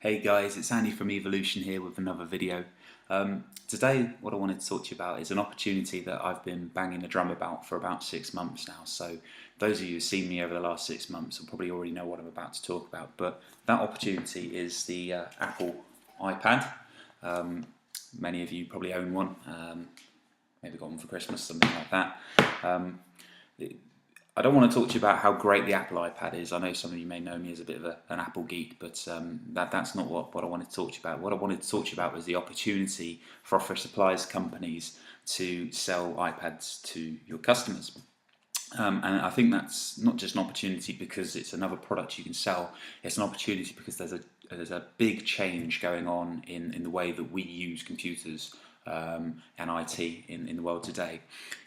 Hey guys, it's Andy from Evolution here with another video. Today what I wanted to talk to you about is an opportunity that I've been banging the drum about for about 6 months now. So those of you who've seen me over the last 6 months will probably already know what I'm about to talk about. But that opportunity is the Apple iPad. Many of you probably own one, maybe got one for Christmas, something like that. I don't want to talk to you about how great the Apple iPad is. I know some of you may know me as a bit of an Apple geek, but that's not what I wanted to talk to you about. What I wanted to talk to you about was the opportunity for office supplies companies to sell iPads to your customers. And I think that's not just an opportunity because it's another product you can sell. It's an opportunity because there's a big change going on in the way that we use computers and IT in the world today.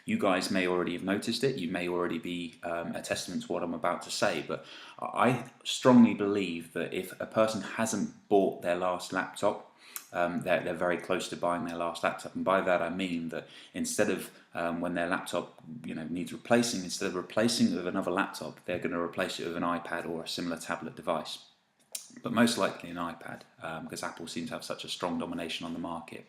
You guys may already have noticed it. You may already be a testament to what I'm about to say. But I strongly believe that if a person hasn't bought their last laptop, they're very close to buying their last laptop, and by that I mean that instead of when their laptop needs replacing, instead of replacing it with another laptop, they're going to replace it with an iPad or a similar tablet device, but most likely an iPad, because Apple seems to have such a strong domination on the market.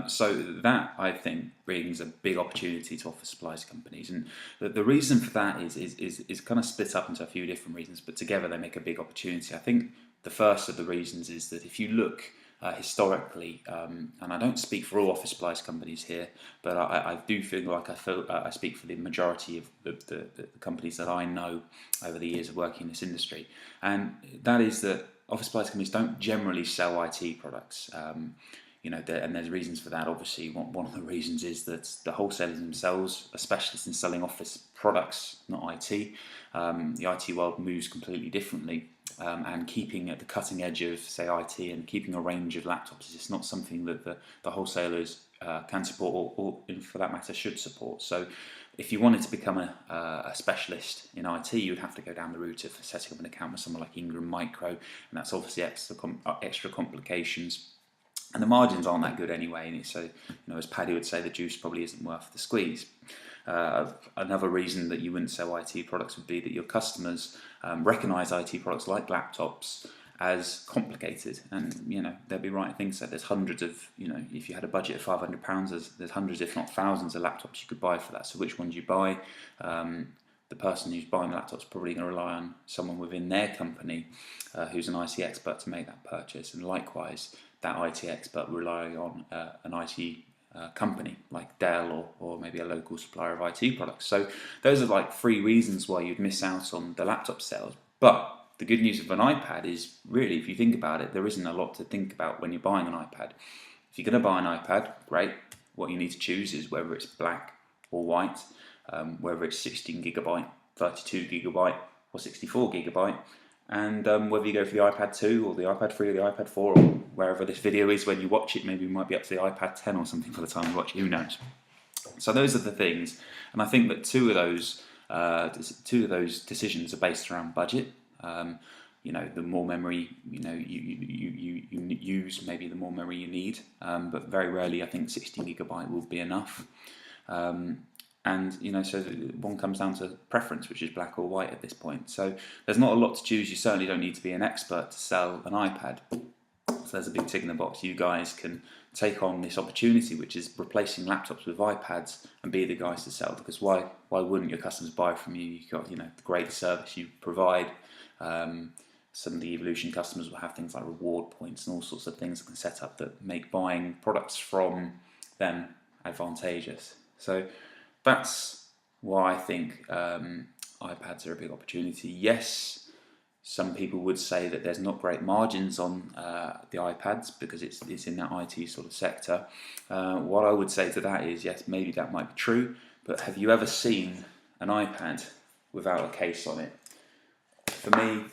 So that, I think, brings a big opportunity to office supplies companies, and the reason for that is kind of split up into a few different reasons, but together they make a big opportunity. I think the first of the reasons is that if you look historically, and I don't speak for all office supplies companies here, but I do feel like I speak for the majority of the companies that I know over the years of working in this industry, and that is that office supplies companies don't generally sell IT products. And there's reasons for that. Obviously, one of the reasons is that the wholesalers themselves are specialists in selling office products, not IT. The IT world moves completely differently, and keeping at the cutting edge of, say, IT and keeping a range of laptops is just not something that the wholesalers can support, or for that matter should support. So if you wanted to become a specialist in IT, you would have to go down the route of setting up an account with someone like Ingram Micro, and that's obviously extra complications. And the margins aren't that good anyway, and so as Paddy would say, the juice probably isn't worth the squeeze. Another reason that you wouldn't sell IT products would be that your customers recognise IT products like laptops as complicated, and they'd be right in thinking so. There's hundreds of, if you had a budget of £500, there's hundreds, if not thousands, of laptops you could buy for that. So which one do you buy? The person who's buying the laptop is probably going to rely on someone within their company who's an IT expert to make that purchase, and likewise, that IT expert relying on an IT company like Dell or maybe a local supplier of IT products. So those are like three reasons why you'd miss out on the laptop sales. But the good news of an iPad is, really, if you think about it, there isn't a lot to think about when you're buying an iPad. If you're going to buy an iPad, great. What you need to choose is whether it's black or white, whether it's 16GB, 32GB, or 64GB. And whether you go for the iPad 2 or the iPad 3 or the iPad 4 or wherever this video is when you watch it, maybe it might be up to the iPad 10 or something by the time you watch it, who knows. So those are the things, and I think that two of those decisions are based around budget. The more memory you use, maybe the more memory you need, but very rarely I think 16GB will be enough. And so one comes down to preference, which is black or white at this point. So there's not a lot to choose. You certainly don't need to be an expert to sell an iPad. So there's a big tick in the box. You guys can take on this opportunity, which is replacing laptops with iPads, and be the guys to sell. Because why wouldn't your customers buy from you? You've got the great service you provide. Some of the Evolution customers will have things like reward points and all sorts of things that can set up that make buying products from them advantageous. So that's why I think iPads are a big opportunity. Yes, some people would say that there's not great margins on the iPads because it's in that IT sort of sector. What I would say to that is, yes, maybe that might be true, but have you ever seen an iPad without a case on it? For me,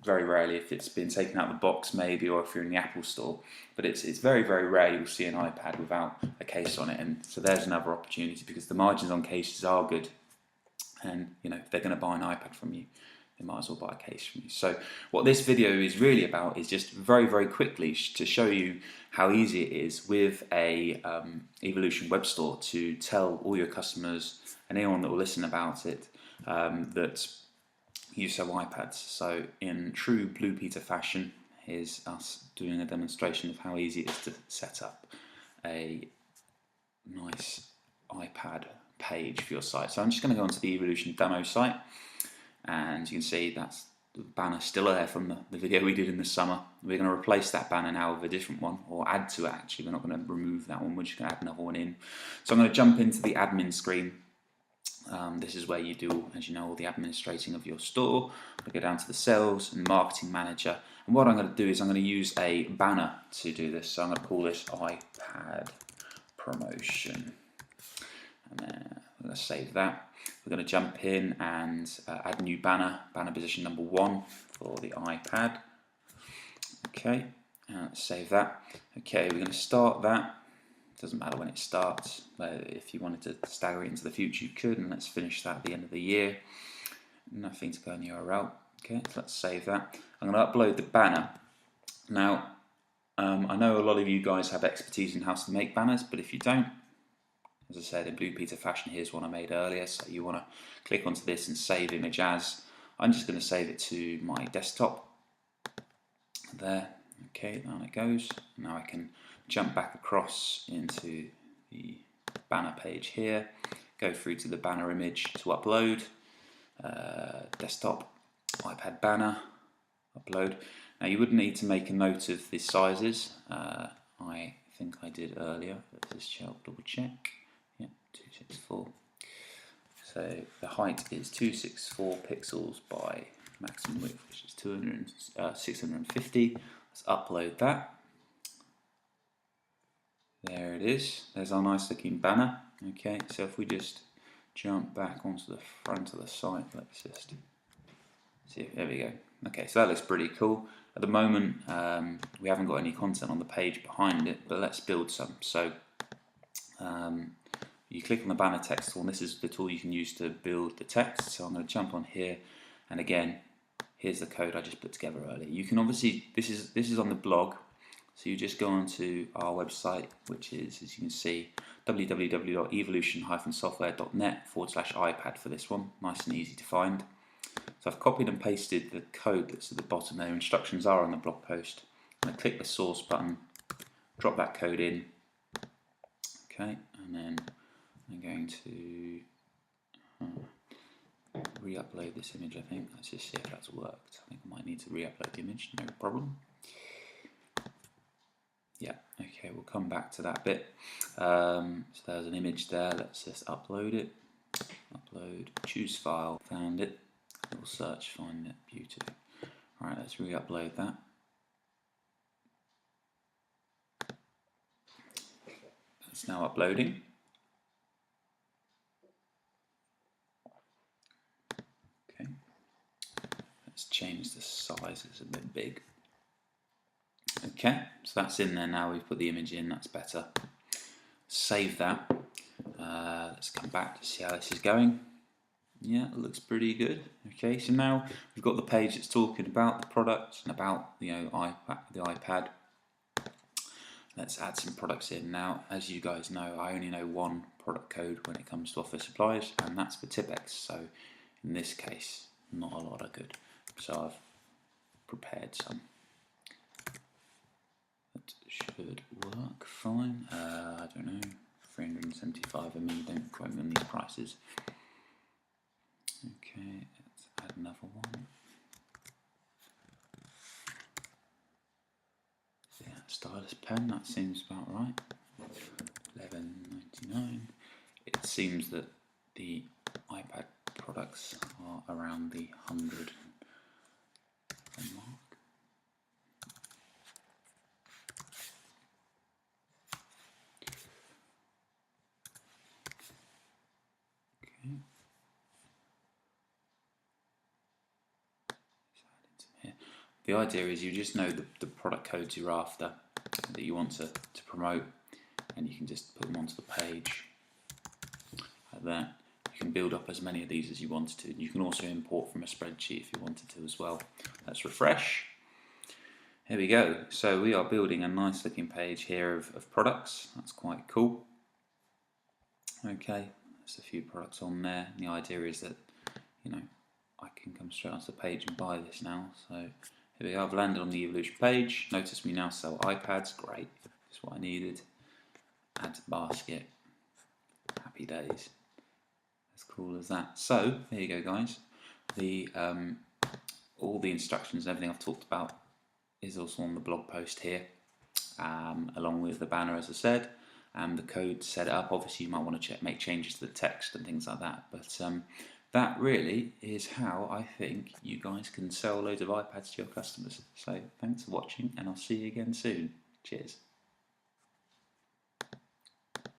very rarely. If it's been taken out of the box, maybe, or if you're in the Apple store, but it's very, very rare you'll see an iPad without a case on it. And so there's another opportunity, because the margins on cases are good, and if they're going to buy an iPad from you, they might as well buy a case from you. So what this video is really about is just very, very quickly to show you how easy it is with a Evolution web store to tell all your customers and anyone that will listen about it that you sell iPads. So in true Blue Peter fashion, here's us doing a demonstration of how easy it is to set up a nice iPad page for your site. So I'm just going to go onto the Evolution demo site, and you can see that's the banner still there from the video we did in the summer. We're going to replace that banner now with a different one, or add to it actually. We're not going to remove that one, we're just going to add another one in. So I'm going to jump into the admin screen. This is where you do, as you know, all the administrating of your store. I go down to the sales and marketing manager, and what I'm going to do is I'm going to use a banner to do this. So I'm going to call this iPad promotion, and then I'm going to save that. We're going to jump in and add a new banner position number 1 for the iPad. Okay, save that. Okay, we're going to start that. Doesn't matter when it starts, but if you wanted to stagger it into the future you could, and let's finish that at the end of the year. Nothing to go in the URL. Okay, so let's save that. I'm going to upload the banner. Now, I know a lot of you guys have expertise in how to make banners, but if you don't, as I said, in Blue Peter fashion, here's one I made earlier. So you want to click onto this and save image as. I'm just going to save it to my desktop. There. Okay, down it goes. Now I can jump back across into the banner page here, go through to the banner image to upload, desktop, iPad banner, upload. Now you would need to make a note of the sizes. I think I did earlier, let's just double check. Yep, 264. So the height is 264 pixels by maximum width, which is 650. Let's upload that. There it is. There's our nice looking banner. Okay, so if we just jump back onto the front of the site, let's just see. There we go. Okay, so that looks pretty cool. At the moment, we haven't got any content on the page behind it, but let's build some. So you click on the banner text tool, and this is the tool you can use to build the text. So I'm going to jump on here, and again, here's the code I just put together earlier. You can obviously, this is on the blog, so you just go onto our website, which is, as you can see, www.evolution-software.net/iPad for this one. Nice and easy to find. So I've copied and pasted the code that's at the bottom there. Instructions are on the blog post. I'm going to click the source button, drop that code in. Okay, and then I'm going to re-upload this image, I think. Let's just see if that's worked. I think I might need to re-upload the image, no problem. Yeah, okay, we'll come back to that bit. So there's an image there, let's just upload it. Upload, choose file, found it. We'll search, find it, beauty. Alright, let's re-upload that. It's now uploading. Okay, let's change the size, it's a bit big. Okay, so that's in there now, we've put the image in, that's better. Save that. Let's come back to see how this is going. Yeah, it looks pretty good. Okay, so now we've got the page that's talking about the product and about the iPad. Let's add some products in. Now, as you guys know, I only know one product code when it comes to office supplies, and that's for Tipex. So in this case, not a lot are good. So I've prepared some. That should work fine. I don't know, 375 of me, don't quote me on these prices. Okay, let's add another one. Yeah, stylus pen, that seems about right. $11.99. It seems that the iPad products are around the 100 mark. Okay. The idea is you just know the product codes you're after, that you want to promote, and you can just put them onto the page like that. You can build up as many of these as you wanted to. You can also import from a spreadsheet if you wanted to as well. Let's refresh. Here we go. So we are building a nice looking page here of products. That's quite cool. Okay, there's a few products on there. And the idea is that, you know, I can come straight onto the page and buy this now. So Here we go, I've landed on the Evolution page. Notice we now sell iPads, great, that's what I needed. Add to basket, happy days. As cool as that. So, there you go guys. The all the instructions and everything I've talked about is also on the blog post here, along with the banner as I said, and the code to set it up. Obviously you might want to make changes to the text and things like that, but that really is how I think you guys can sell loads of iPads to your customers. So thanks for watching, and I'll see you again soon. Cheers.